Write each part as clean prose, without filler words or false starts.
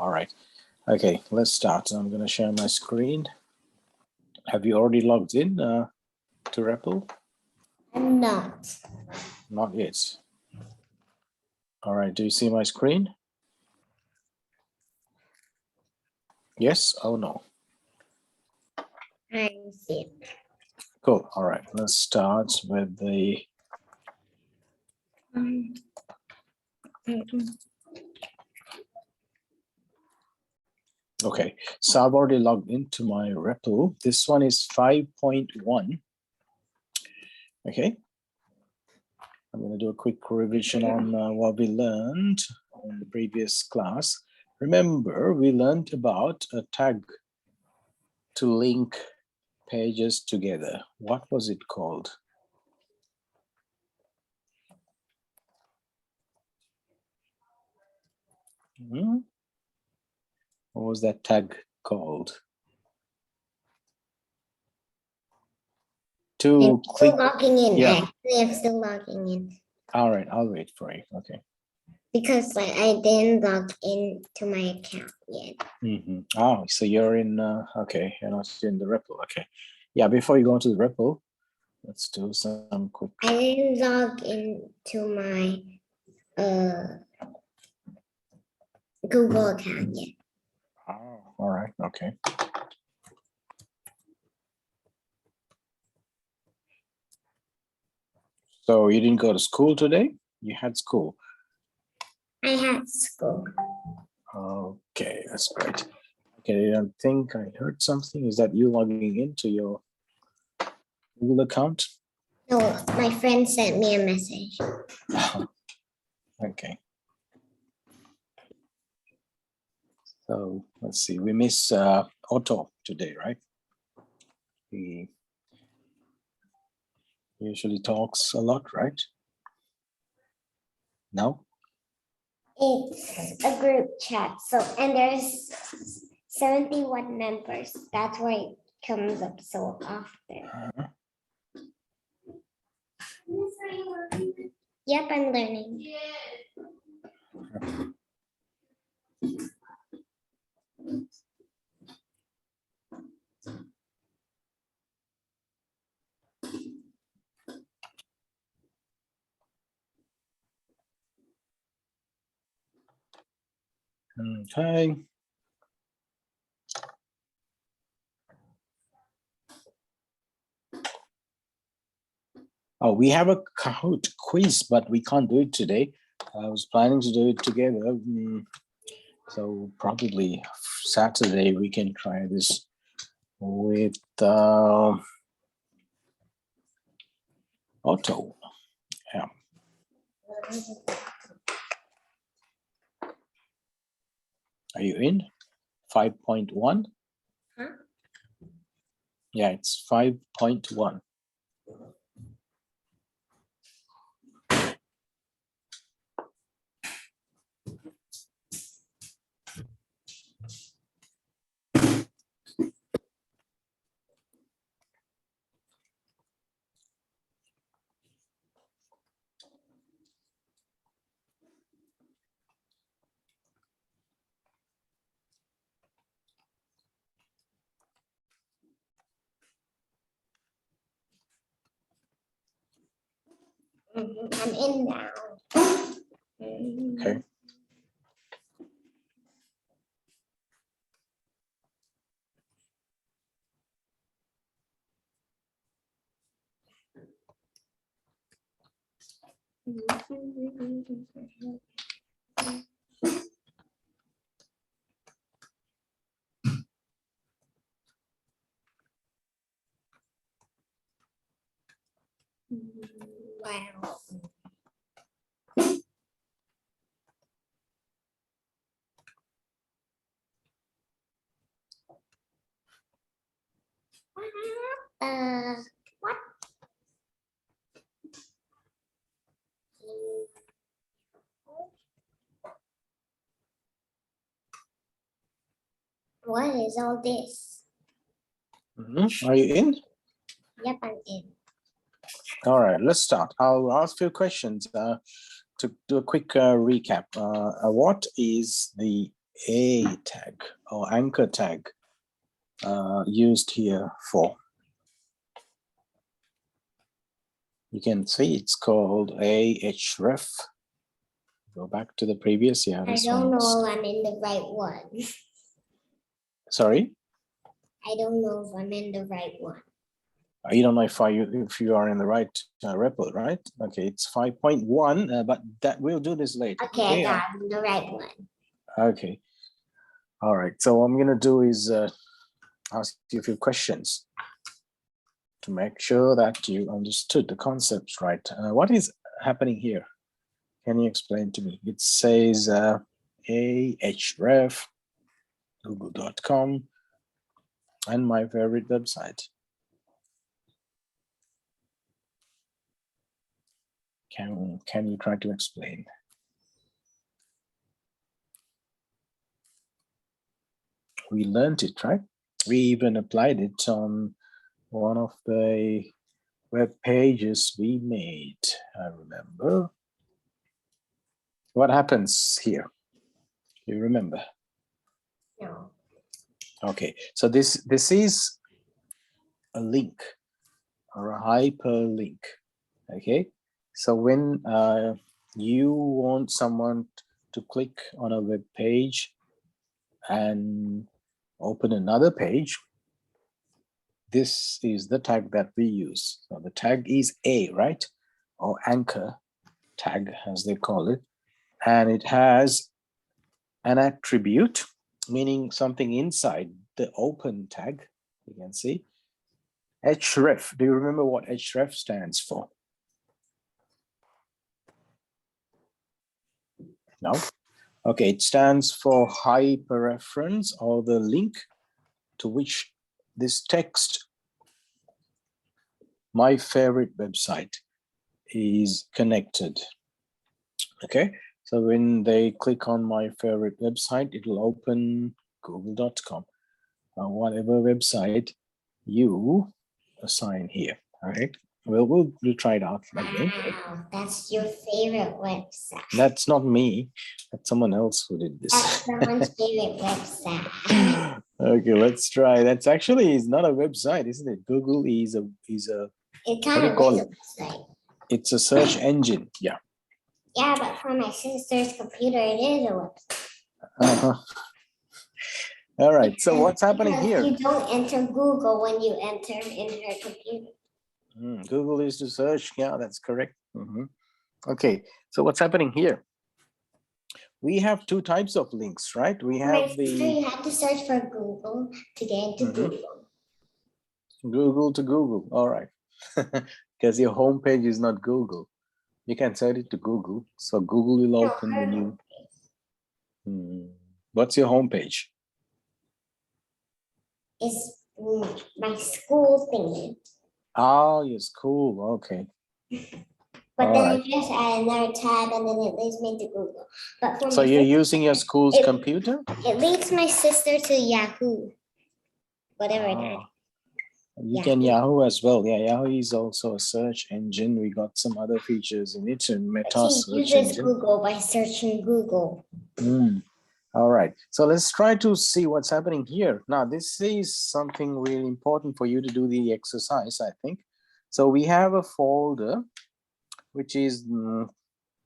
All right. Okay, let's start. I'm going to share my screen. Have you already logged in to REPL? I'm not. Not yet. All right. Do you see my screen? Yes or no? I see it. Cool. All right. Let's start with the. Okay, so I've already logged into my REPL. This one is 5.1. Okay. I'm going to do a quick revision on what we learned in the previous class. Remember, we learned about a tag to link pages together. What was it called? What was that tag called? To I'm click. still logging in. Yeah. I'm still logging in. All right, I'll wait for you. Okay. Because like I didn't log into my account yet. Oh, so you're in, okay, you're not in the REPL. Okay. Yeah, before you go into the REPL, let's do some quick. I didn't log into my Google account yet. Oh, all right, okay. So you didn't go to school today? You had school? I had school. Okay, that's great. Okay, I think I heard something. Is that you logging into your Google account? No, my friend sent me a message. Okay. So let's see, we miss Otto today, right? He usually talks a lot, right? No? It's a group chat. So, and there's 71 members. That's why it comes up so often. Yep, I'm learning. Okay. Oh, we have a Kahoot quiz, but we can't do it today. I was planning to do it together. So probably Saturday we can try this with Otto. Yeah. Are you in? 5.1? Huh? Yeah, it's 5.1. I'm in now. Okay. Wow. What? What is all this? Are you in? Yep, I'm in. All right, let's start. I'll ask you questions to do a quick recap. What is the a tag or anchor tag used here for? You can see it's called ahref. Go back to the previous. Yeah, I this don't one. know if I'm in the right one. Sorry, I don't know if I'm in the right one. you don't know if you are in the right repo, right? Okay, it's 5.1, but that we'll do this later. Okay, I got the right one. Okay. All right. So what I'm gonna do is ask you a few questions to make sure that you understood the concepts right. What is happening here? Can you explain to me? It says ahref, google.com, and my favorite website. Can you try to explain? We learned it, right? We even applied it on one of the web pages we made. I remember. What happens here? You remember? No. Okay, so this is a link or a hyperlink. Okay, so when you want someone to click on a web page and open another page, this is the tag that we use. So the tag is A, right? Or anchor tag, as they call it. And it has an attribute, meaning something inside the open tag, you can see. href, do you remember what href stands for? No? Okay, it stands for hyperreference, or the link to which this text, my favorite website, is connected. Okay, so when they click on my favorite website, it will open google.com, whatever website you assign here. All right, we'll try it out again. Wow, that's your favorite website. That's not me. That's someone else who did this. That's someone's favorite website. Okay, let's try. That's actually is not a website, isn't it? Google is a It what kind do you of call is a it? website. It's a search engine. Yeah. Yeah, but for my sister's computer, it is a website. Uh-huh. All right. So what's happening Because here? you don't enter Google when you enter in her computer. Google is to search. Yeah, that's correct. Okay. So what's happening here? We have two types of links, right? We have You have to search for Google to get into Google. Google to Google. All right. Because your homepage is not Google. You can set it to Google. So Google will open when you. What's your homepage? It's my school thingy. Oh, your school. Okay. But then I just add another tab and then it leads me to Google. But for so you're using your school's computer? It leads my sister to Yahoo. Whatever that. You can Yahoo as well. Yeah, Yahoo is also a search engine. We got some other features in it, and Meta search engine. Google by searching Google. All right. So let's try to see what's happening here. Now, this is something really important for you to do the exercise, I think. So we have a folder, which is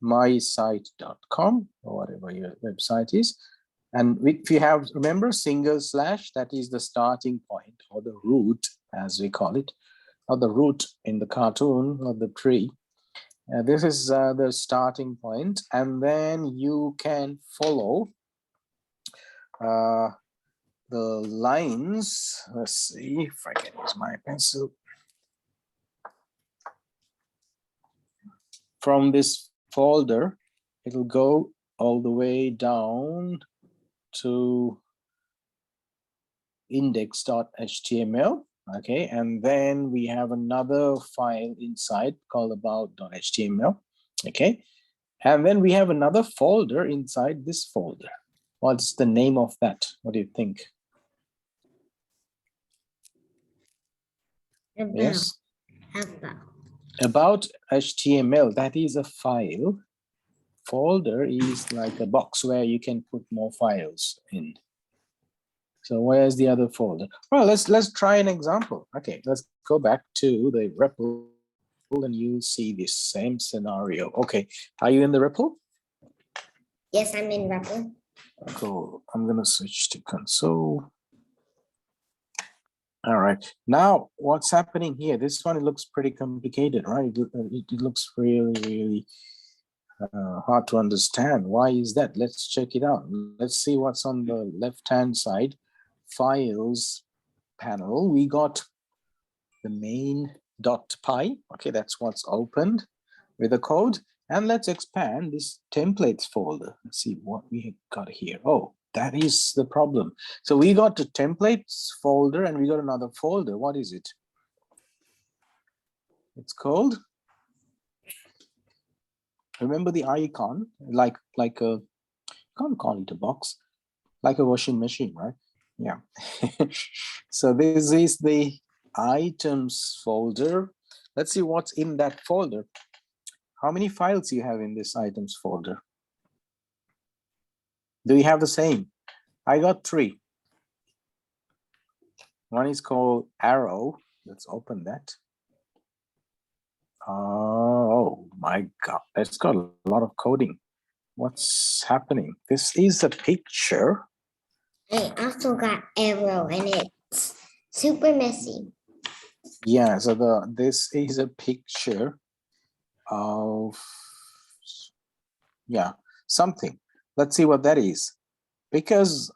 mysite.com or whatever your website is. And if you have, remember, single slash, that is the starting point or the root, as we call it, or the root in the cartoon of the tree. This is the starting point, and then you can follow the lines. Let's see if I can use my pencil. From this folder, it'll go all the way down to index.html. Okay, and then we have another file inside called about.html. Okay, and then we have another folder inside this folder. What's the name of that? What do you think? Yes. About HTML. That is a file folder is like a box where you can put more files in. So where's the other folder? Well, let's try an example. Okay, let's go back to the REPL and you see this same scenario. Okay, are you in the REPL? Yes, I'm in REPL. Cool. I'm gonna switch to console. All right. Now, what's happening here? This one, it looks pretty complicated, right? It looks really hard to understand. Why is that? Let's check it out. Let's see what's on the left-hand side. Files panel. We got the main.py. Okay, that's what's opened with the code. And let's expand this templates folder. Let's see what we got here. Oh, that is the problem. So we got the templates folder and we got another folder. What is it? It's called, remember the icon, like a, can't call it a box, like a washing machine, right? Yeah. So this is the items folder. Let's see what's in that folder. How many files you have in this items folder? Do you have the same? I got 3. One is called arrow. Let's open that. Oh my God, that's got a lot of coding. What's happening? This is a picture. I also got arrow and it's super messy. Yeah, so this is a picture of, yeah, something. Let's see what that is. Because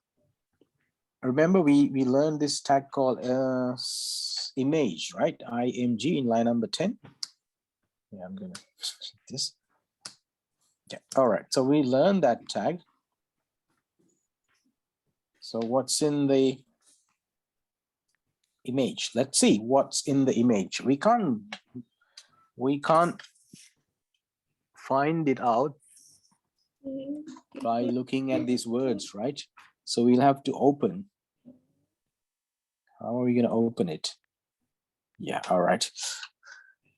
remember we learned this tag called image, right? IMG in line number 10. Yeah, I'm gonna check this. Yeah, all right, so we learned that tag. So what's in the image? Let's see what's in the image. We can't find it out by looking at these words, right? So we'll have to open. How are we gonna open it? Yeah, all right.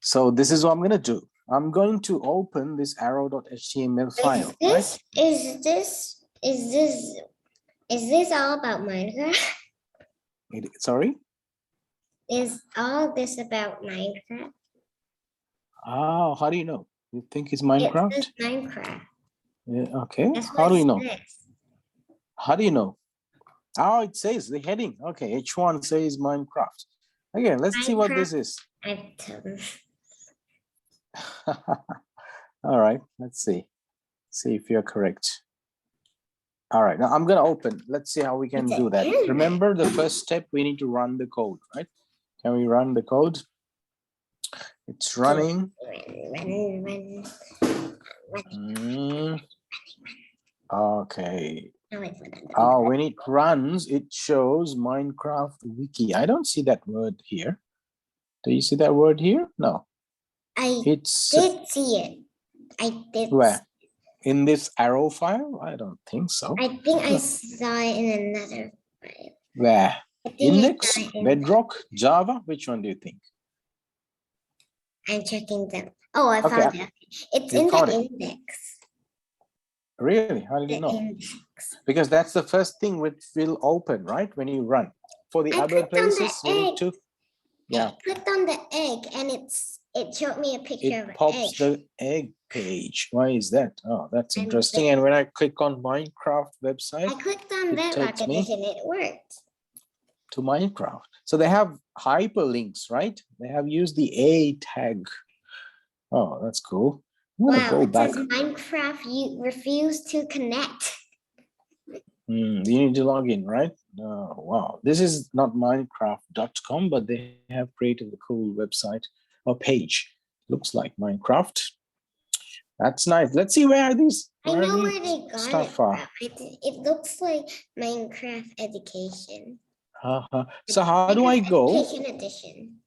So this is what I'm gonna do. I'm going to open this arrow.html file. Is this all about Minecraft? Sorry? Is all this about Minecraft? Oh, how do you know? You think it's Minecraft? It's Minecraft. Yeah, okay. That's How do you know? Says. How do you know? Oh, it says the heading. Okay, H1 says Minecraft. Okay, let's see what this is. All right, let's see. See if you're correct. All right, now I'm gonna open. Let's see how we can do that. Remember the first step, we need to run the code, right? Can we run the code? It's running. Okay. Oh, when it runs, it shows Minecraft wiki. I don't see that word here. Do you see that word here? No. I did see it. I did. Where? In this arrow file? I don't think so. I think I saw it in another file. Where? Index, Bedrock, Java? Which one do you think? I'm checking them. Oh, I found it. It's in the index. Really? How did you know? Because that's the first thing which will open, right? When you run. For the other places, you need to. Yeah. I clicked on the egg and it showed me a picture of an egg. It pops the egg page. Why is that? Oh, that's interesting. And when I click on Minecraft website, I clicked on Bedrock Edition, it worked. To Minecraft. So they have hyperlinks, right? They have used the A tag. Oh, that's cool. Wow, it says Minecraft, you refuse to connect. You need to log in, right? Oh, wow. This is not Minecraft.com, but they have created a cool website or page. Looks like Minecraft. That's nice. Let's see where these. I know where they got it from. It looks like Minecraft Education. So how do I go? Education Edition.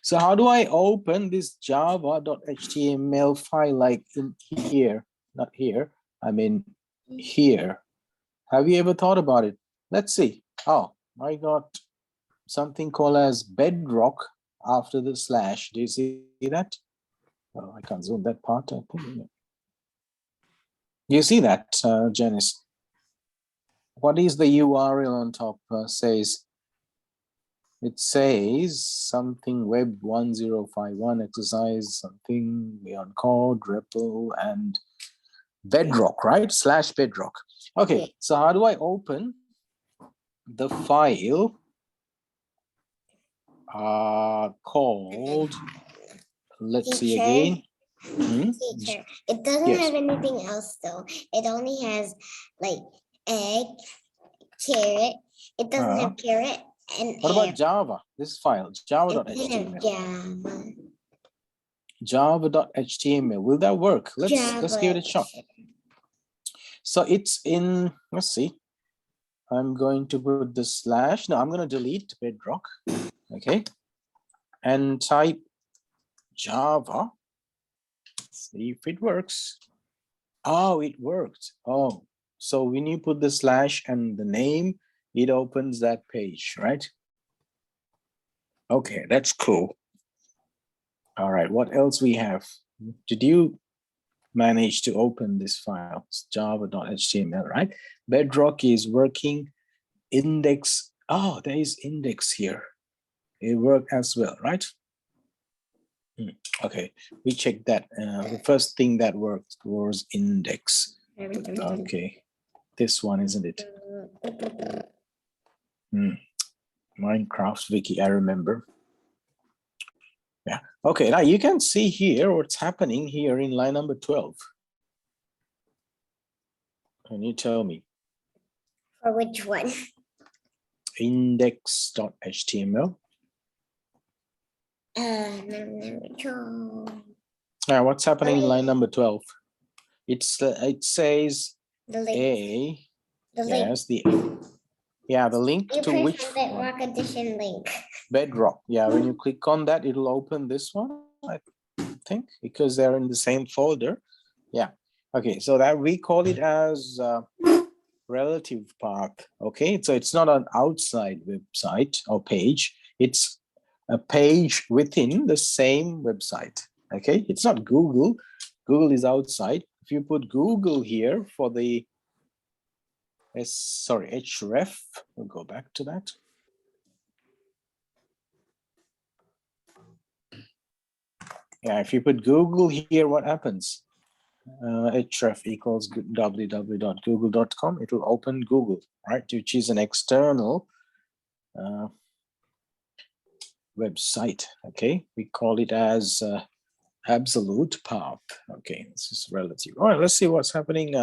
So how do I open this java.html file like in here? Not here. I mean here. Have you ever thought about it? Let's see. Oh, I got something called as Bedrock after the slash. Do you see that? Oh, I can't zoom that part. I think. You see that, Janice? What is the URL on top says? It says something web 1051 exercise, something beyond code, REPL, and Bedrock, right? / Bedrock. Okay, so how do I open the file called, let's see again. Teacher, it doesn't Yes. have anything else though. It only has like egg, carrot. It doesn't have carrot and What about Java? This file, java.html. Java.html. Will that work? Let's give it a shot. So it's in, let's see. I'm going to put the /. No, I'm going to delete Bedrock. Okay. And type Java. See if it works. Oh, it worked. Oh, so when you put the / and the name, it opens that page, right? Okay, that's cool. All right, what else we have? Did you manage to open this file? It's java.html, right? Bedrock is working. Index. Oh, there is index here. It worked as well, right? Okay, we checked that. The first thing that worked was index. Okay, this one, isn't it? Minecraft wiki, I remember. Yeah. Okay, now you can see here what's happening here in line number 12. Can you tell me? For which one? Index.html. Now, what's happening in line number 12? It says the link. A. The yes, link. the link You to press which on Bedrock Edition link. Bedrock. Yeah, when you click on that, it'll open this one, I think, because they're in the same folder. Yeah. Okay, so that we call it as relative path. Okay, so it's not an outside website or page. It's a page within the same website. Okay, it's not Google. Google is outside. If you put Google here for the href, we'll go back to that. Yeah, if you put Google here, what happens? href equals www.google.com. It will open Google, right? Which is an external website. Okay, we call it as absolute path. Okay, this is relative. All right, let's see what's happening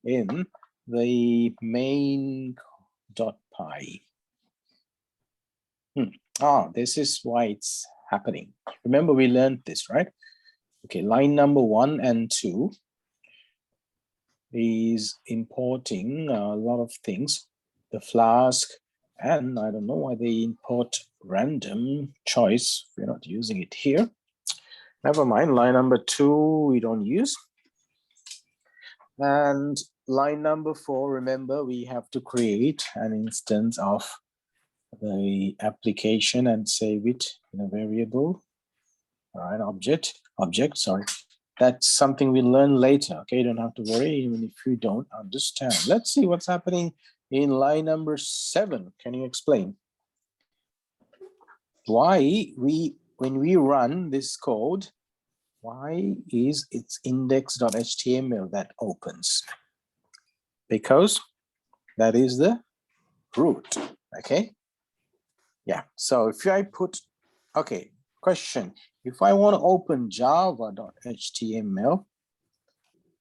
in the main.py. This is why it's happening. Remember, we learned this, right? Okay, line number 1 and 2 is importing a lot of things. The Flask, and I don't know why they import random choice. We're not using it here. Never mind, line number 2 we don't use. And line number 4, remember, we have to create an instance of the application and save it in a variable. All right, object, sorry. That's something we learn later, okay? You don't have to worry even if you don't understand. Let's see what's happening in line number 7. Can you explain? Why when we run this code, why is it's index.html that opens? Because that is the root, okay? Yeah, so if I put, okay, question. If I want to open java.html,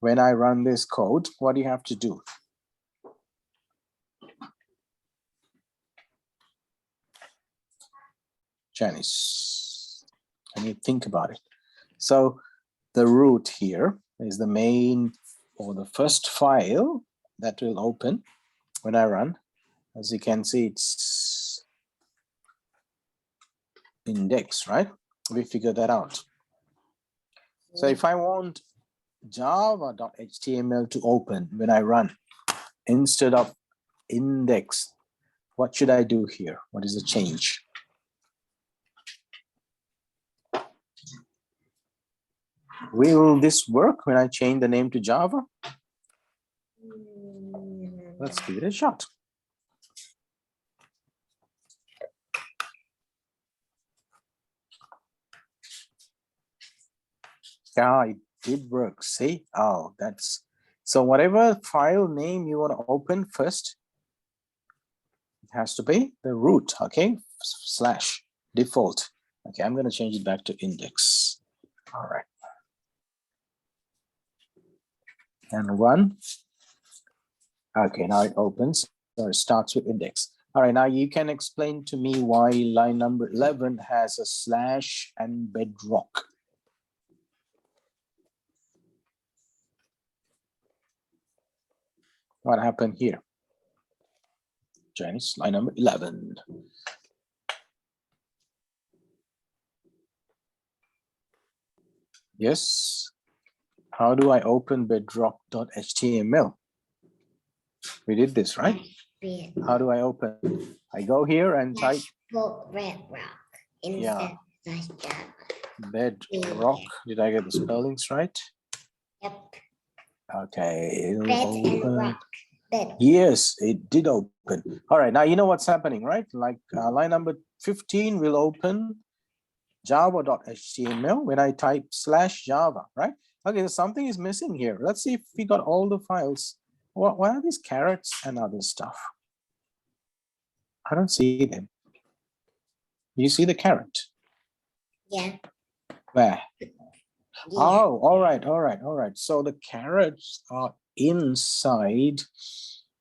when I run this code, what do you have to do? Janice, can you think about it? So the root here is the main or the first file that will open when I run. As you can see, it's index, right? We figured that out. So if I want java.html to open when I run instead of index, what should I do here? What is the change? Will this work when I change the name to Java? Let's give it a shot. Yeah, it did work. See? Oh, that's so whatever file name you want to open first, it has to be the root, okay? Slash default. Okay, I'm going to change it back to index. All right. And run. Okay, now it opens. So it starts with index. All right, now you can explain to me why line number 11 has a slash and bedrock. What happened here? Janice, line number 11. Yes. How do I open bedrock.html? We did this, right? How do I open? I go here and type bedrock instead of bedrock. Did I get the spellings right? Yep. Okay. Bed and rock. Bed. Yes, it did open. All right, now you know what's happening, right? Like line number 15 will open java.html when I type /java, right? Okay, something is missing here. Let's see if we got all the files. What are these carrots and other stuff? I don't see them. You see the carrot? Yeah. Where? Yeah. Oh, all right. So the carrots are inside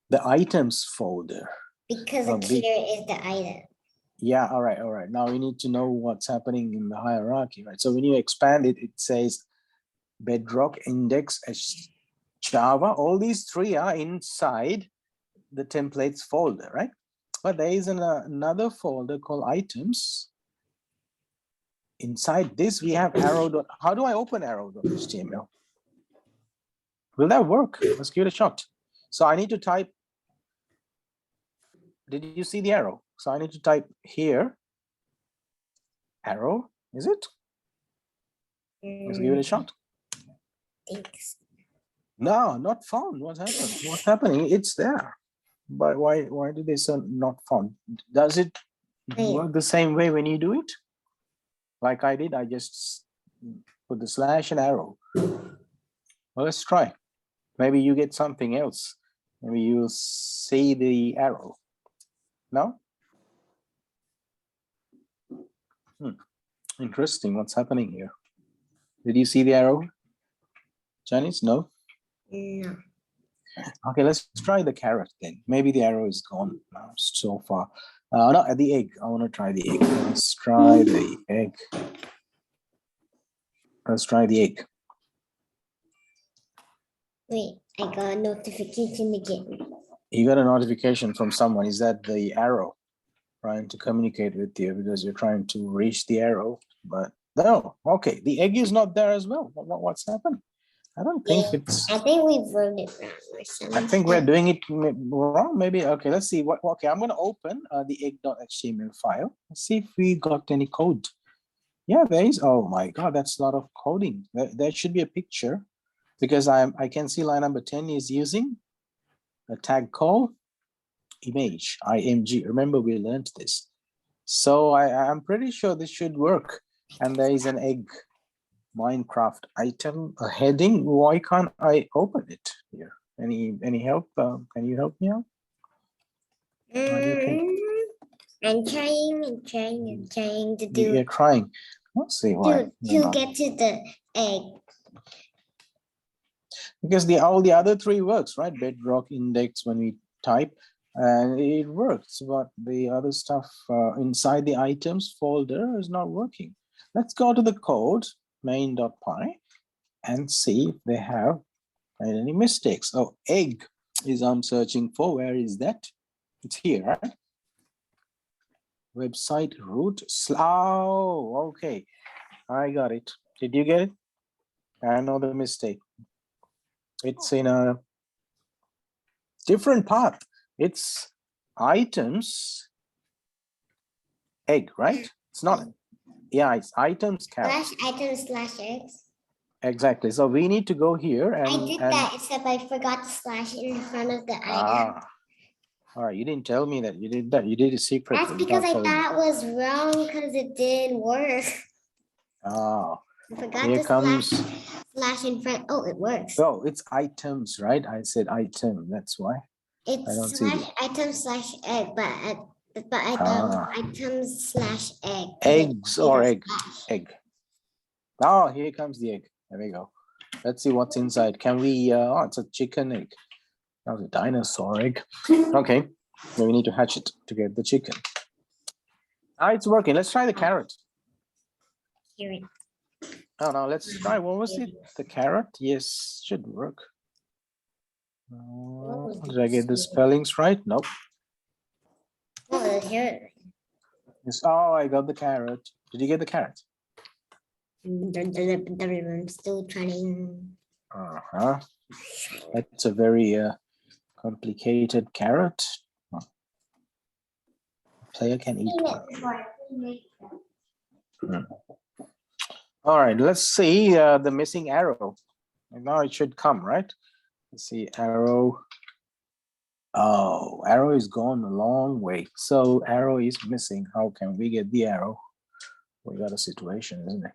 the items folder. Because here is the item. Yeah, all right. Now we need to know what's happening in the hierarchy, right? So when you expand it, it says bedrock, index, Java. All these three are inside the templates folder, right? But there is another folder called items. Inside this, we have arrow. How do I open arrow.html? Will that work? Let's give it a shot. So I need to type. Did you see the arrow? So I need to type here. Arrow, is it? Let's give it a shot. Thanks. No, not found. What happened? What's happening? It's there. But why do they say not found? Does it work the same way when you do it? Like I did, I just put the slash and arrow. Well, let's try. Maybe you get something else. Maybe you see the arrow. No? Interesting. What's happening here? Did you see the arrow? Janice? No? No. Okay, let's try the carrot then. Maybe the arrow is gone now so far. No, the egg. I want to try the egg. Let's try the egg. Let's try the egg. Wait, I got a notification again. You got a notification from someone. Is that the arrow trying to communicate with you because you're trying to reach the arrow? But no, okay, the egg is not there as well. What's happened? I don't think it's. I think we wrote it wrong or something. I think we're doing it wrong. Maybe. Okay, let's see. Okay, I'm going to open the egg.html file. Let's see if we got any code. Yeah, there is. Oh my God, that's a lot of coding. There should be a picture because I can see line number 10 is using a tag called image, img. Remember, we learned this. So I'm pretty sure this should work. And there is an egg Minecraft item, a heading. Why can't I open it here? Any help? Can you help me out? I'm trying to do. You're trying. Let's see why. To get to the egg. Because all the other three works, right? Bedrock, index when we type, and it works, but the other stuff inside the items folder is not working. Let's go to the code main.py and see if they have made any mistakes. Oh, egg is I'm searching for. Where is that? It's here, right? Website root. Oh, okay. I got it. Did you get it? I know the mistake. It's in a different path. It's items egg, right? It's not. Yeah, it's items carrot. /items/eggs. Exactly. So we need to go here and I did that, except I forgot to slash in front of the item. All right. You didn't tell me that you did that. You did it secretly. That's because I without telling me. thought it was wrong because it didn't work. Ah, I forgot here to comes. slash in front. Oh, it works. Oh, it's items, right? I said item. That's why. I don't It's see slash item slash egg, but I thought items slash egg. Eggs or egg. Slash. Egg. Oh, here comes the egg. There we go. Let's see what's inside. Can we? Oh, it's a chicken egg. That was a dinosaur egg. Okay. Then we need to hatch it to get the chicken. It's working. Let's try the carrot. Here it. Oh no, let's try. What was it? The carrot? Yes, should work. Did I get the spellings right? Nope. Oh, here. Yes. Oh, I got the carrot. Did you get the carrot? I'm still trying. That's a very complicated carrot. Player can eat one. All right, let's see the missing arrow. And now it should come, right? Let's see, arrow. Oh, arrow is gone a long way. So arrow is missing. How can we get the arrow? We got a situation, isn't it?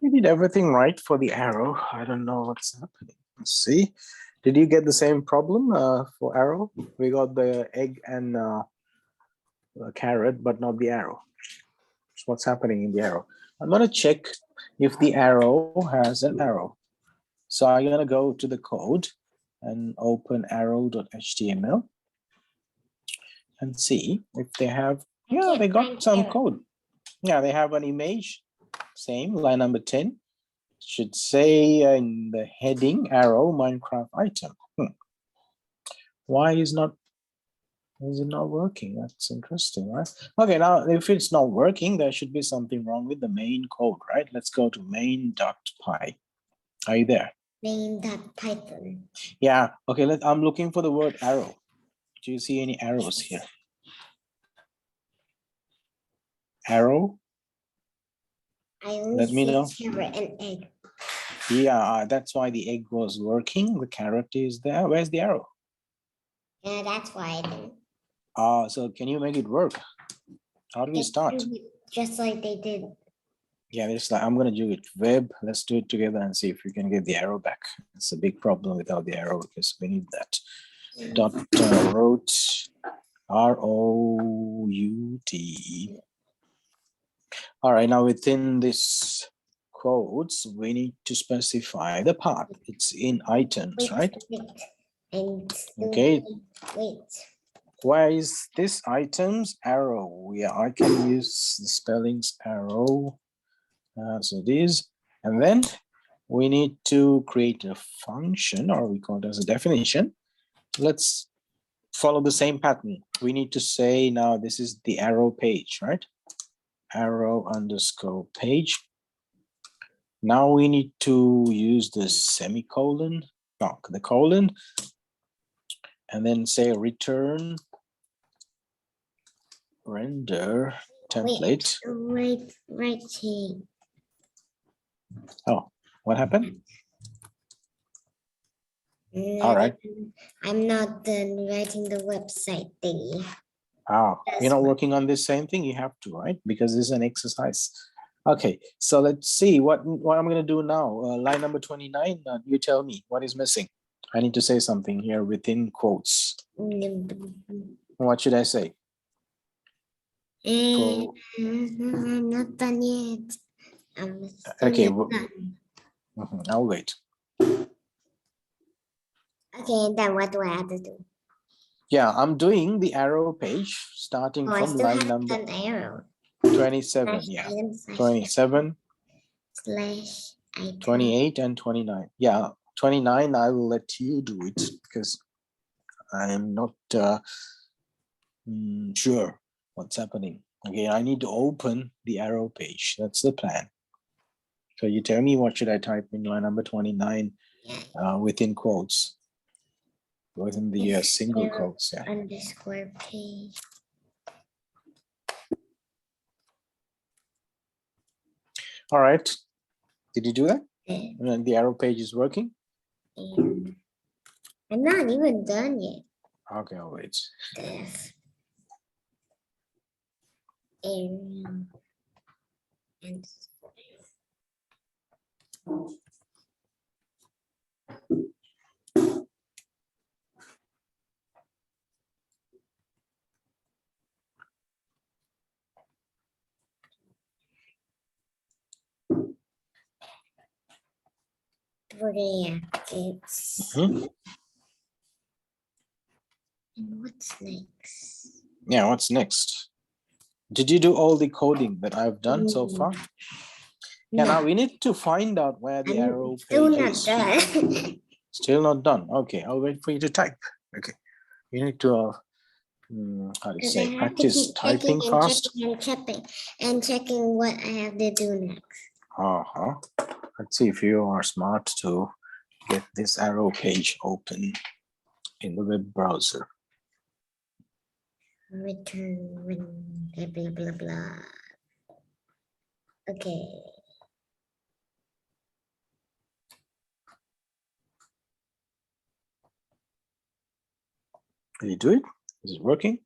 We did everything right for the arrow. I don't know what's happening. Let's see. Did you get the same problem for arrow? We got the egg and the carrot, but not the arrow. So what's happening in the arrow? I'm going to check if the arrow has an arrow. So I'm going to go to the code and open arrow.html and see if they have, yeah, they got some code. Yeah, they have an image, same, line number 10. Should say in the heading, arrow, Minecraft item. Why is it not working? That's interesting, right? Okay, now if it's not working, there should be something wrong with the main code, right? Let's go to main.py. Are you there? Main.python. Yeah, okay, I'm looking for the word arrow. Do you see any arrows here? Arrow? I only Let me know. Carrot and egg. Yeah, that's why the egg was working. The carrot is there. Where's the arrow? Yeah, that's why I didn't. So can you make it work? How do we start? Just like they did. Yeah, just like I'm gonna do it web. Let's do it together and see if we can get the arrow back. It's a big problem without the arrow because we need that. Dot root ROUT. All right, now within this quotes, we need to specify the path. It's in items, right? Okay. Wait. Why is this items arrow? Yeah, I can use the spellings arrow. So this, and then we need to create a function, or we call it as a definition. Let's follow the same pattern. We need to say now this is the arrow page, right? Arrow underscore page. Now we need to use the semicolon, no, the colon, and then say return render template. Right. Oh, what happened? All right. I'm not done writing the website thingy. You're not working on this same thing? You have to, right? Because this is an exercise. Okay, so let's see what I'm going to do now. Line number 29, you tell me what is missing. I need to say something here within quotes. What should I say? I'm not done yet. Okay, I'll wait. Okay, then what do I have to do? Yeah, I'm doing the arrow page starting from line number 27. Yeah, 27, slash 28, and 29. Yeah, 29, I will let you do it because I am not sure what's happening. Okay, I need to open the arrow page. That's the plan. So you tell me what should I type in line number 29 within quotes, within the single quotes. Yeah. Underscore page. All right. Did you do that? Yeah. And the arrow page is working? And I'm not even done yet. Okay, I'll wait. This area and brackets. Mhm. And what's next? Yeah, what's next? Did you do all the coding that I've done so far? Yeah, now No, we need to find out where the I'm arrow still page not is. done. Still not done. Okay, I'll wait for you to type. Okay, you need to, how do you Because I say, have to practice keep typing checking and fast. checking what I have to do next. Uh-huh. Let's see if you are smart to get this arrow page open in the web browser. Return when blah blah blah blah. Okay. Did you do it? Is it working?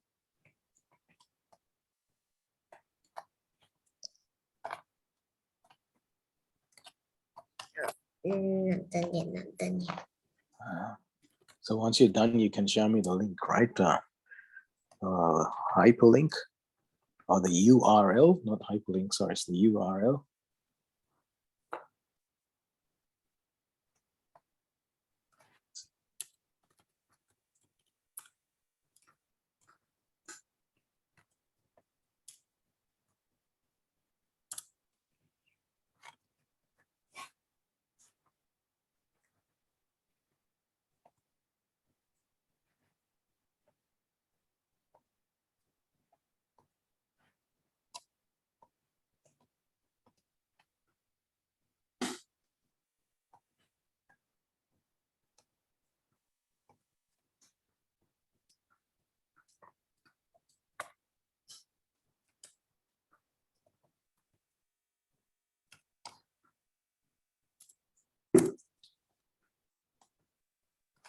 Not done yet, not done yet. So once you're done, you can share me the link, right? Hyperlink or the URL, not hyperlink, sorry, it's the URL.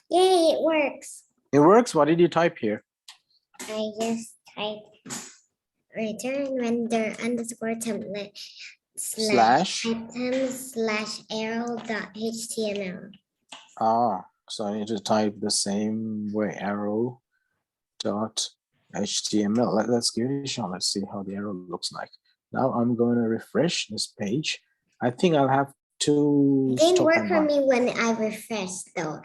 Yay, it works. It works. What did you type here? I just typed return render underscore template slash items slash arrow dot html. So I need to type the same way, arrow dot html. Let's give it a shot. Let's see how the arrow looks like. Now I'm going to refresh this page. I think I'll have to It didn't stop work and for run. me when I refreshed though.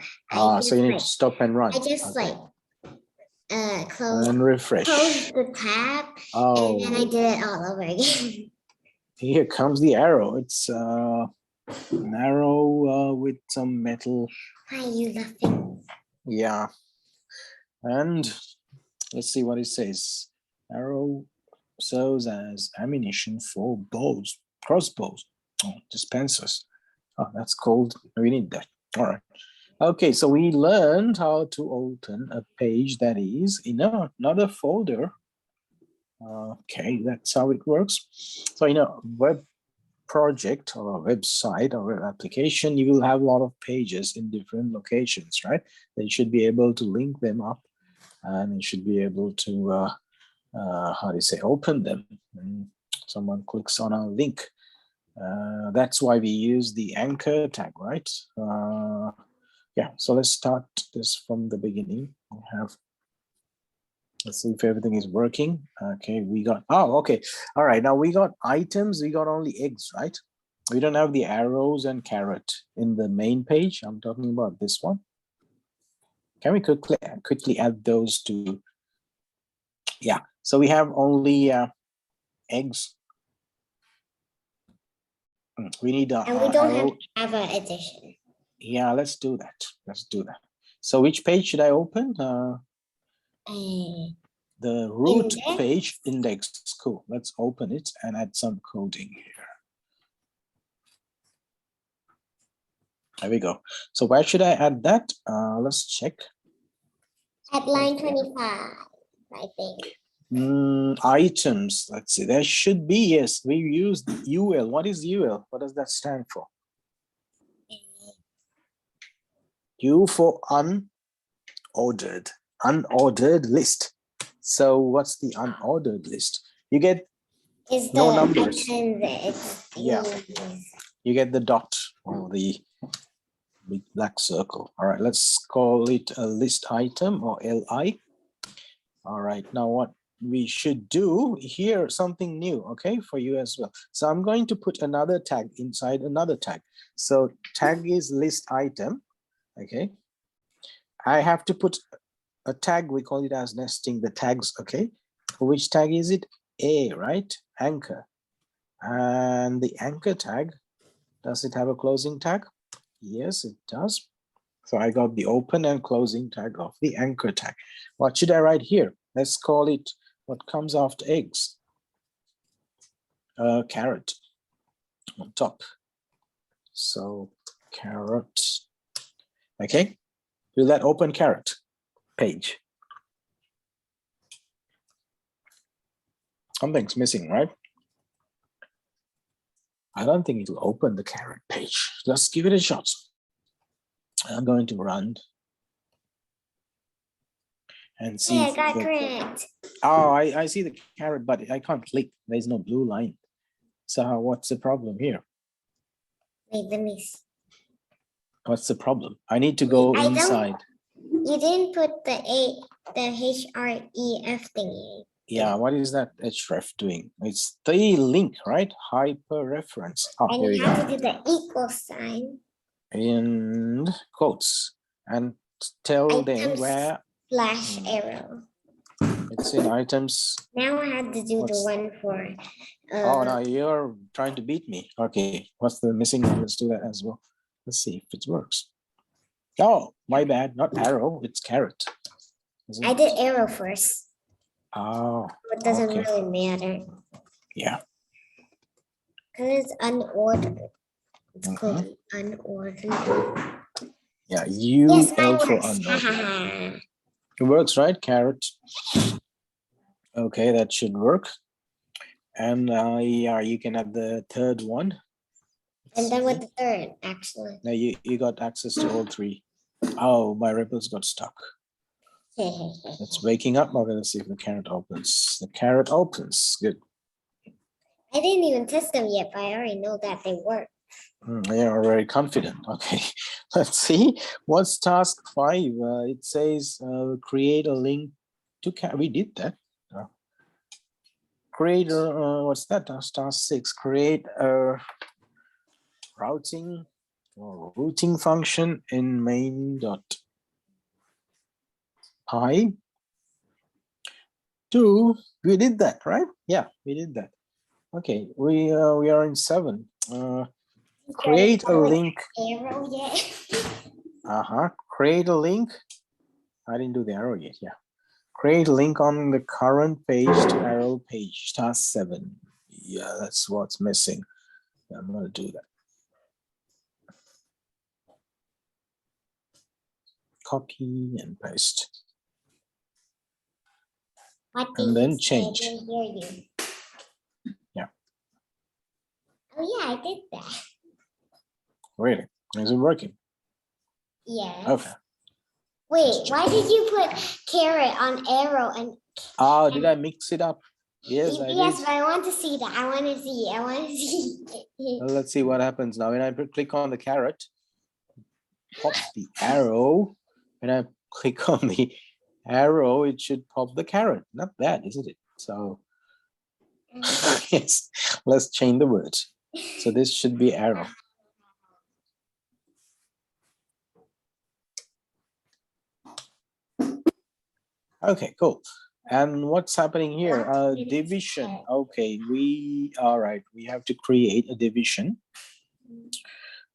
So you need to stop and run. I just Okay. close And refresh. the tab Oh, and then I did it all over again. here comes the arrow. It's an arrow with some metal. Why are you laughing? Yeah. And let's see what it says. Arrow serves as ammunition for bows, crossbows, dispensers. Oh, that's cold. We need that. All right. Okay, so we learned how to open a page that is in another folder. Okay, that's how it works. So in a web project or a website or an application, you will have a lot of pages in different locations, right? Then you should be able to link them up and you should be able to, how do you say, open them. And someone clicks on a link. That's why we use the anchor tag, right? Yeah, so let's start this from the beginning. We have, let's see if everything is working. Okay, we got, okay. All right, now we got items, we got only eggs, right? We don't have the arrows and carrot in the main page. I'm talking about this one. Can we quickly add those to, yeah. So we have only eggs. We need a And we don't arrow. have an addition. Yeah, let's do that. Let's do that. So which page should I open? The root page, index. Cool. Let's open it and add some coding here. There we go. So where should I add that? Let's check. At line 25, I think. Items. Let's see. There should be, yes. We use UL. What is UL? What does that stand for? U for unordered list. So what's the unordered list? You get Is no the numbers. item that it's Yeah. You get the dot or the big black circle. All right, let's call it a list item or LI. All right, now what we should do here, something new, okay, for you as well. So I'm going to put another tag inside another tag. So tag is list item, okay. I have to put a tag, we call it as nesting the tags, okay. Which tag is it? A, right? Anchor. And the anchor tag, does it have a closing tag? Yes, it does. So I got the open and closing tag of the anchor tag. What should I write here? Let's call it what comes after eggs. Carrot on top. So carrot. Okay. Will that open carrot page? Something's missing, right? I don't think it'll open the carrot page. Let's give it a shot. I'm going to run and see. Yeah, I got correct. Oh, I see the carrot, but I can't click. There's no blue line. So what's the problem here? Wait, let me see. What's the problem? I need to go inside. You didn't put the HREF thingy. Yeah, what is that href doing? It's the link, right? Hyperreference. Oh, And here we you go. have to do the equal sign. And quotes. And tell them Items where slash arrow. it's in items. Now I have to do the one for. Oh, no, you're trying to beat me. Okay, what's the missing one? Let's do that as well. Let's see if it works. Oh, my bad. Not arrow, it's carrot. I did arrow first. Oh, It doesn't okay. really matter. Yeah. Because it's unordered. It's called unordered. Yeah, U Yes, L mine for works. unordered. It works, right? Carrot. Okay, that should work. And yeah, you can add the third one. And then with the third, actually. Now you got access to all three. Oh, my ripples got stuck. It's waking up. I'm gonna see if the carrot opens. The carrot opens. Good. I didn't even test them yet, but I already know that they work. You're very confident. Okay, let's see. What's task 5? It says create a link to we did that. Create what's that? Task 6. Create a routing or routing function in main.py. 2. We did that, right? Yeah, we did that. Okay, we are in 7. Create a link. Arrow yet? Create a link. I didn't do the arrow yet. Yeah. Create a link on the current page to arrow page. Task 7. Yeah, that's what's missing. Yeah, I'm gonna do that. Copy and paste. And then change. I didn't hear you. Yeah. Oh yeah, I did that. Really? Is it working? Yes. Okay. Wait, why did you put carrot on arrow and? Oh, did I mix it up? Yes, I yes, did. but I want to see that. I want to see. I want to see. Well, let's see what happens now. When I click on the carrot, pop the arrow. When I click on the arrow, it should pop the carrot. Not bad, isn't it? So yes, let's change the words. So this should be arrow. Okay, cool. And what's happening here? Division. Okay, we have to create a division.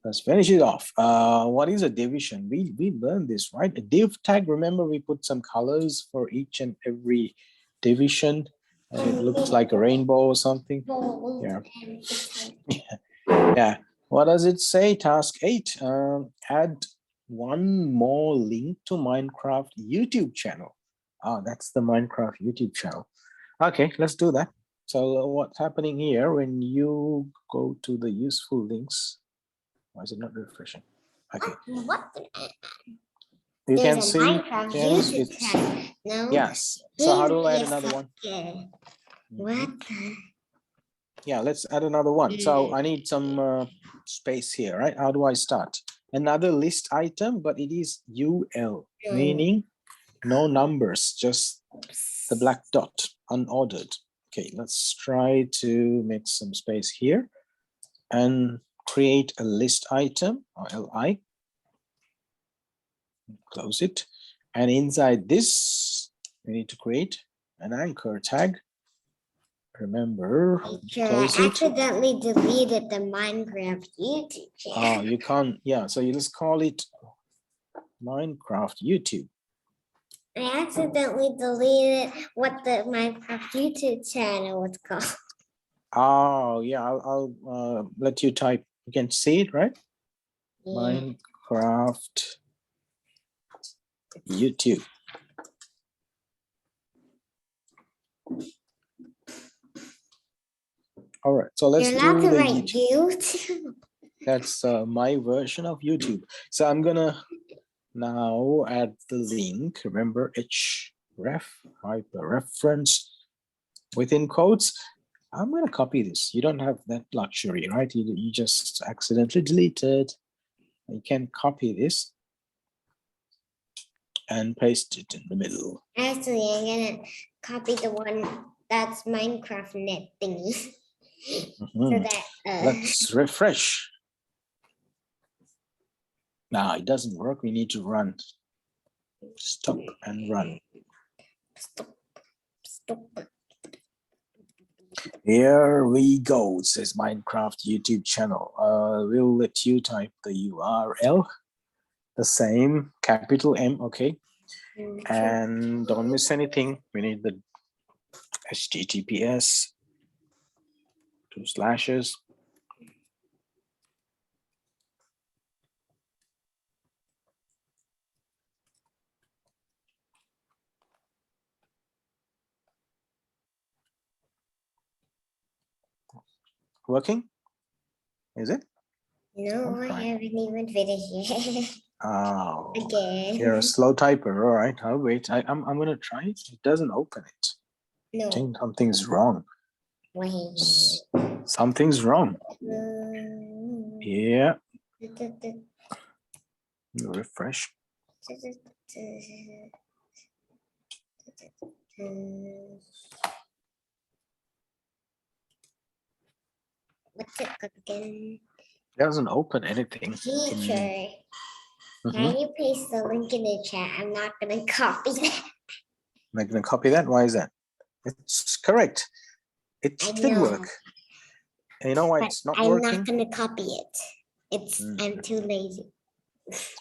Let's finish it off. What is a division? We learned this, right? A div tag, remember we put some colors for each and every division, and it looks like a rainbow or something. Yeah. Yeah. What does it say? Task 8, add one more link to Minecraft YouTube channel. Oh, that's the Minecraft YouTube channel. Okay, let's do that. So what's happening here when you go to the useful links? Why is it not refreshing? Okay. What? You can There's a see. Minecraft Yes, YouTube it's, channel. No. yes. So how Give do I me add a another one? second. Mhm. What? The- Yeah, let's add another one. So I need some space here, right? How do I start? Another list item, but it is UL, meaning no numbers, just the black dot, unordered. Okay, let's try to make some space here and create a list item, or LI. Close it. And inside this, we need to create an anchor tag. Remember, Sure, I close it. accidentally deleted the Minecraft YouTube channel. Oh, you can't, yeah, so you just call it Minecraft YouTube. I accidentally deleted what the Minecraft YouTube channel was called. Oh, yeah, I'll let you type. You can see it, right? Yeah. Minecraft YouTube. All right, so let's You're allowed do to the write YouTube. YouTube. That's my version of YouTube. So I'm gonna now add the link. Remember, href, hyperreference within quotes. I'm gonna copy this. You don't have that luxury, right? You just accidentally deleted. You can copy this and paste it in the middle. Actually, I'm gonna copy the one that's Minecraft net thingy. Mhm. So that Let's refresh. Now it doesn't work. We need to run. Stop and run. stop. Here we go. It says Minecraft YouTube channel. We'll let you type the URL. The same, capital M, okay. And don't miss anything. We need the HTTPS, 2 slashes. Working? Is it? No, I Okay. haven't even finished yet. Oh, Again. you're a slow typer. All right, I'll wait. I'm gonna try it. It doesn't open it. I No, think something's wrong. wait. Something's wrong. Yeah. Refresh. What's it again? Doesn't open anything. Teacher, Mhm. can you paste the link in the chat? I'm not gonna copy that. Am I gonna copy that? Why is that? It's correct. It I should know, work. And you know why but it's not I'm working? not gonna copy it. I'm too lazy.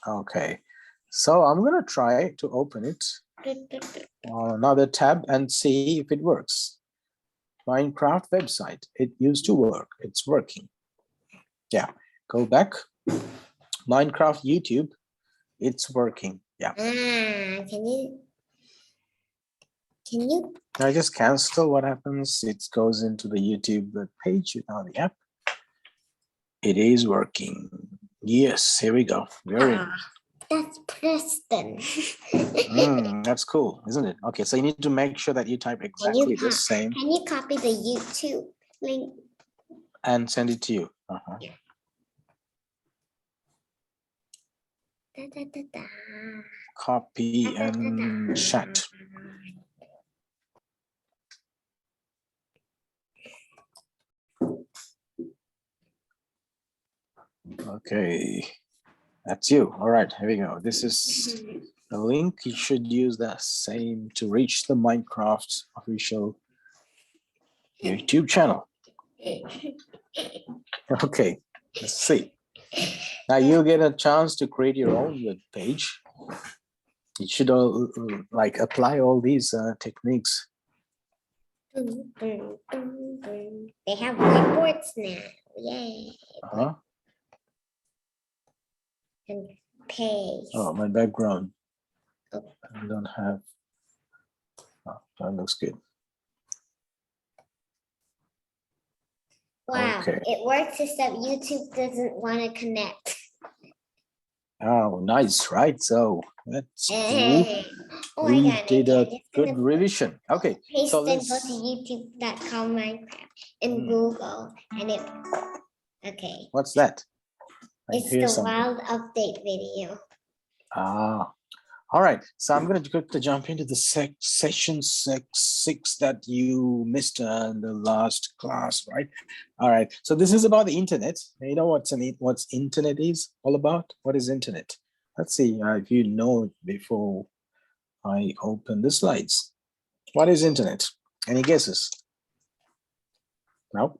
Okay. So I'm gonna try to open it on another tab and see if it works. Minecraft website. It used to work. It's working. Yeah. Go back. Minecraft YouTube. It's working. Yeah. Can you? I just cancel. What happens? It goes into the YouTube page without the app. It is working. Yes, here we go. Very. That's Preston. That's cool, isn't it? Okay, so you need to make sure that you type exactly the same Can you copy the YouTube link? and send it to you. Da, da, da, da. Copy and chat. Okay, that's you. All right, here we go. This is the link. You should use the same to reach the Minecraft official YouTube channel. Okay, let's see. Now you'll get a chance to create your own web page. You should all like apply all these techniques. They have whiteboards now. Yay. And paste. Oh, my background. Oh. I don't have. Oh, that looks good. Wow, Okay. it works except YouTube doesn't want to connect. Oh, nice, right? So that's cool. Hey. Oh my We God, did I'm a just good gonna revision. Okay, paste so and let's. go to youtube.com Minecraft in Hmm. Google and it okay. What's that? I It's hear the something. wild update video. Ah, all right. So I'm going to quickly jump into the session six that you missed in the last class, right? All right. So this is about the internet. You know what's internet is all about? What is internet? Let's see if you know it before I open the slides. What is internet? Any guesses? No?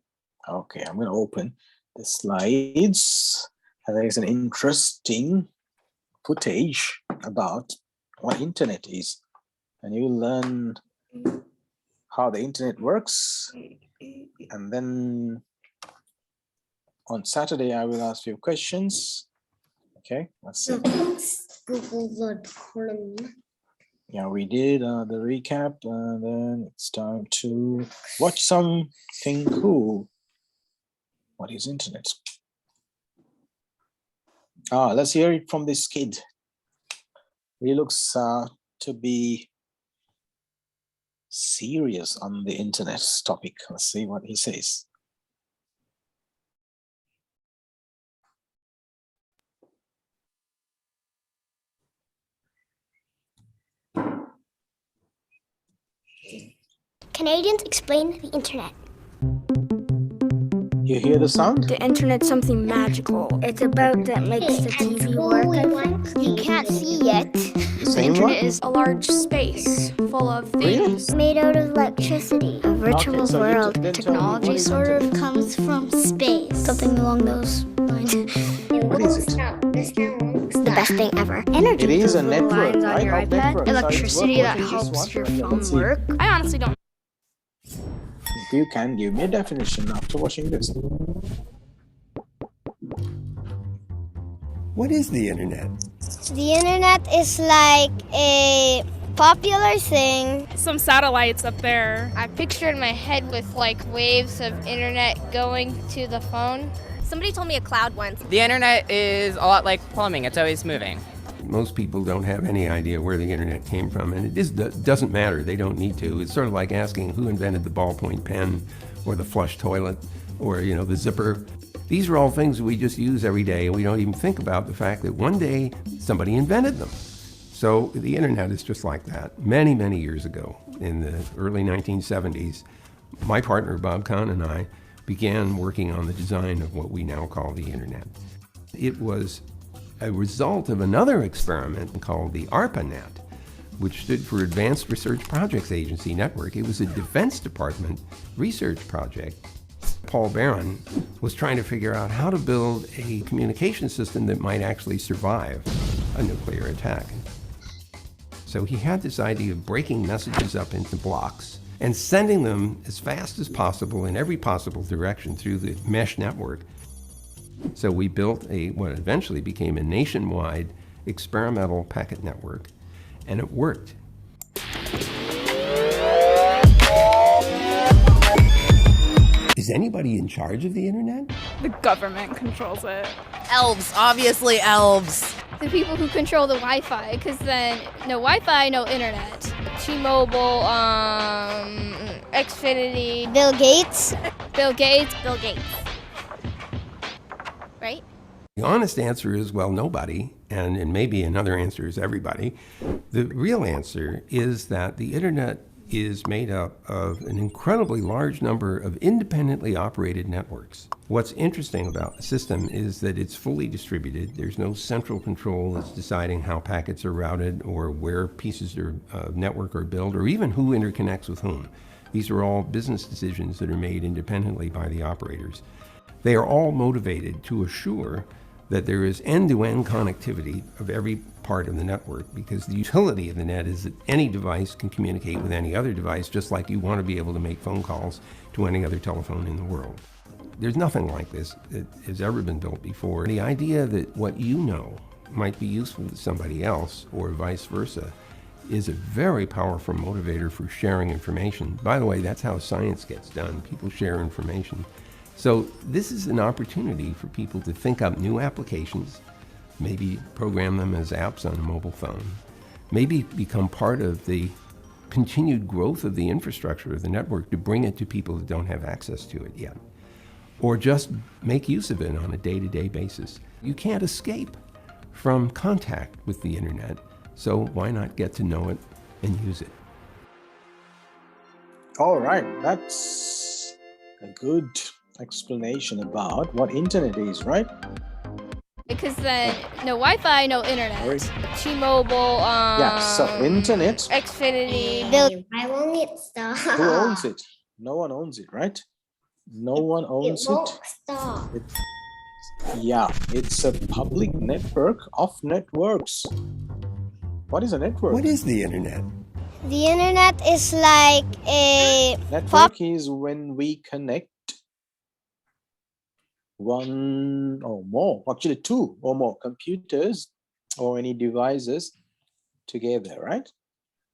Okay, I'm going to open the slides. And there's an interesting footage about what internet is, and you learn how the internet works. And then on Saturday I will ask you questions. Okay, let's see. Google.com. Yeah, we did the recap, and then it's time to watch something cool. What is internet? Let's hear it from this kid. He looks to be serious on the internet topic. Let's see what he says. Canadians explain the internet. You hear the sound? The internet's something magical. It's a boat that makes the TV work, I think. You can't see yet. The The same internet one? is a large space full of Really? things. Made out of electricity. A virtual Okay, so you world. then tell me, what Technology is sort of internet? comes from space. Something along those lines. What is it? The best thing ever. Energy. It is a Those little network, lines on right? your Of iPad. networks. So it's Electricity that working just helps one. your Okay, phone let's see. work. I honestly don't. If you can give me a definition after watching this. What is the internet? The internet is like a popular thing. Some satellites up there. I picture in my head with like waves of internet going to the phone. Somebody told me a cloud once. The internet is a lot like plumbing. It's always moving. Most people don't have any idea where the internet came from, and it doesn't matter. They don't need to. It's sort of like asking who invented the ballpoint pen or the flush toilet or, the zipper. These are all things we just use every day, and we don't even think about the fact that one day somebody invented them. So the internet is just like that. Many, many years ago, in the early 1970s, my partner Bob Kahn and I began working on the design of what we now call the internet. It was a result of another experiment called the ARPANET, which stood for Advanced Research Projects Agency Network. It was a Defense Department research project. Paul Barron was trying to figure out how to build a communication system that might actually survive a nuclear attack. So he had this idea of breaking messages up into blocks and sending them as fast as possible in every possible direction through the mesh network. So we built what eventually became a nationwide experimental packet network, and it worked. Is anybody in charge of the internet? The government controls it. Elves, obviously elves. The people who control the Wi-Fi, because then no Wi-Fi, no internet. T-Mobile, Xfinity, Bill Gates. Bill Gates. Bill Gates. Right? The honest answer is, well, nobody, and maybe another answer is everybody. The real answer is that the internet is made up of an incredibly large number of independently operated networks. What's interesting about the system is that it's fully distributed. There's no central control that's deciding how packets are routed or where pieces of network are built or even who interconnects with whom. These are all business decisions that are made independently by the operators. They are all motivated to assure that there is end-to-end connectivity of every part of the network, because the utility of the net is that any device can communicate with any other device, just like you want to be able to make phone calls to any other telephone in the world. There's nothing like this that has ever been built before. The idea that what you know might be useful to somebody else or vice versa is a very powerful motivator for sharing information. By the way, that's how science gets done. People share information. So this is an opportunity for people to think up new applications, maybe program them as apps on a mobile phone, maybe become part of the continued growth of the infrastructure of the network to bring it to people that don't have access to it yet, or just make use of it on a day-to-day basis. You can't escape from contact with the internet, so why not get to know it and use it? All right, that's a good explanation about what internet is, right? Because then no Wi-Fi, no internet. Sorry. T-Mobile, Yeah, so internet, Xfinity. Why won't it stop? who owns it? No one owns it, right? No one It owns won't it. stop. Yeah, it's a public network of networks. What is a network? What is the internet? The internet is like a Network is when we connect one or more, actually two or more computers or any devices together, right?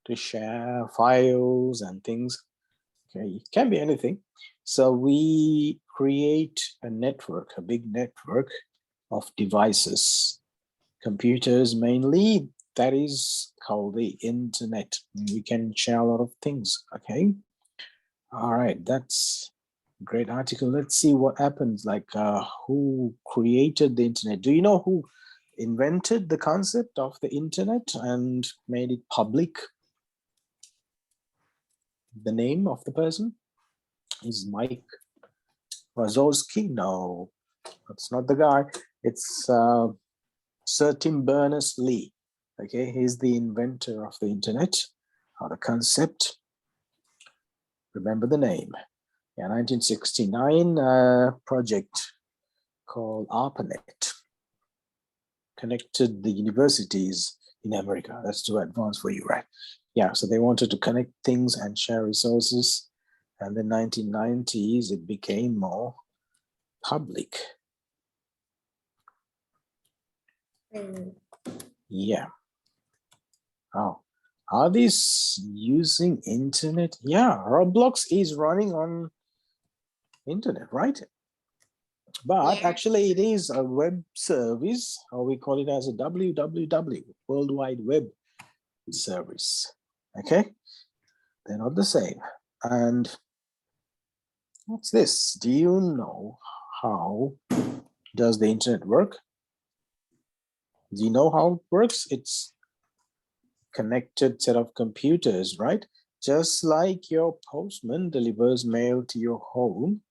To share files and things. Okay, it can be anything. So we create a network, a big network of devices, computers mainly. That is called the internet. We can share a lot of things. Okay. All right, that's a great article. Let's see what happens. Like, who created the internet? Do you know who invented the concept of the internet and made it public? The name of the person is Mike Wazowski. No, that's not the guy. It's Sir Tim Berners-Lee. Okay, he's the inventor of the internet, or the concept. Remember the name. Yeah, 1969 project called ARPANET connected the universities in America. That's too advanced for you, right? Yeah, so they wanted to connect things and share resources. And then 1990s, it became more public. Yeah. Oh, are these using internet? Yeah, Roblox is running on internet, right? But actually it is a web service, or we call it as a WWW, World Wide Web service. Okay, they're not the same. And what's this? Do you know how does the internet work? Do you know how it works? It's connected set of computers, right? Just like your postman delivers mail to your home,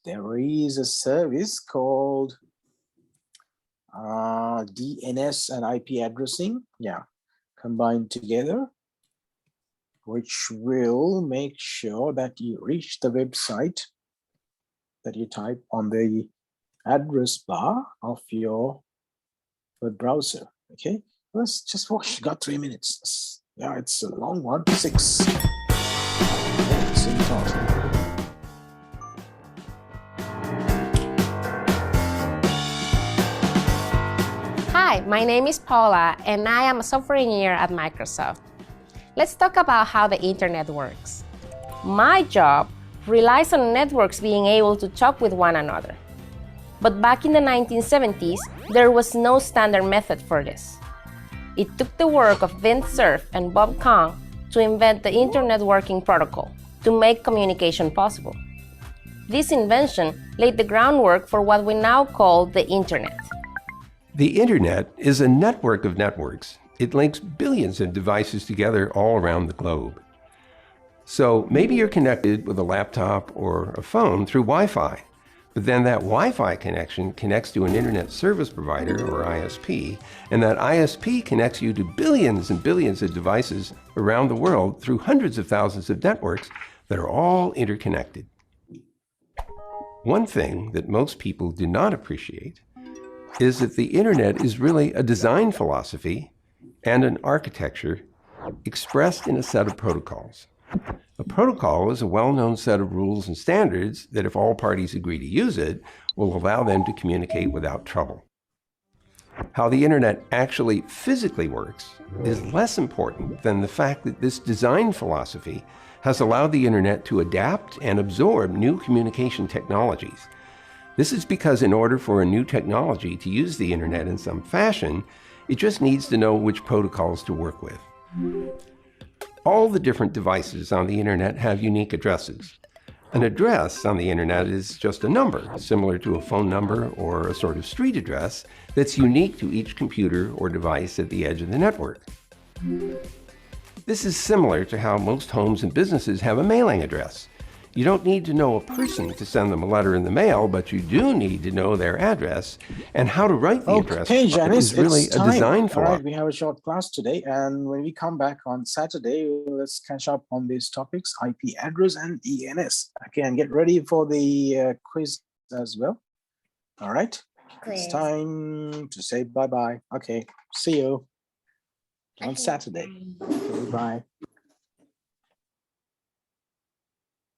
there is a service called DNS and IP addressing, yeah, combined together, which will make sure that you reach the website that you type on the address bar of your web browser. Okay, let's just watch. Got 3 minutes. Yeah, it's a long one. 6 minutes in total. Hi, my name is Paula, and I am a software engineer at Microsoft. Let's talk about how the internet works. My job relies on networks being able to talk with one another. But back in the 1970s, there was no standard method for this. It took the work of Vint Cerf and Bob Kahn to invent the Internet Working Protocol to make communication possible. This invention laid the groundwork for what we now call the Internet. The internet is a network of networks. It links billions of devices together all around the globe. So maybe you're connected with a laptop or a phone through Wi-Fi, but then that Wi-Fi connection connects to an internet service provider, or ISP, and that ISP connects you to billions and billions of devices around the world through hundreds of thousands of networks that are all interconnected. One thing that most people do not appreciate is that the internet is really a design philosophy and an architecture expressed in a set of protocols. A protocol is a well-known set of rules and standards that, if all parties agree to use it, will allow them to communicate without trouble. How the internet actually physically works is less important than the fact that this design philosophy has allowed the internet to adapt and absorb new communication technologies. This is because in order for a new technology to use the internet in some fashion, it just needs to know which protocols to work with. All the different devices on the internet have unique addresses. An address on the internet is just a number, similar to a phone number or a sort of street address that's unique to each computer or device at the edge of the network. This is similar to how most homes and businesses have a mailing address. You don't need to know a person to send them a letter in the mail, but you do need to know their address and how to write the address. Okay, Janice, is really it's a time. design All flaw. right, we have a short class today, and when we come back on Saturday, let's catch up on these topics: IP address and ENS. Okay, and get ready for the quiz as well. All right, Quiz. it's time to say bye-bye. Okay, see you on Okay, Saturday. bye. Okay, bye.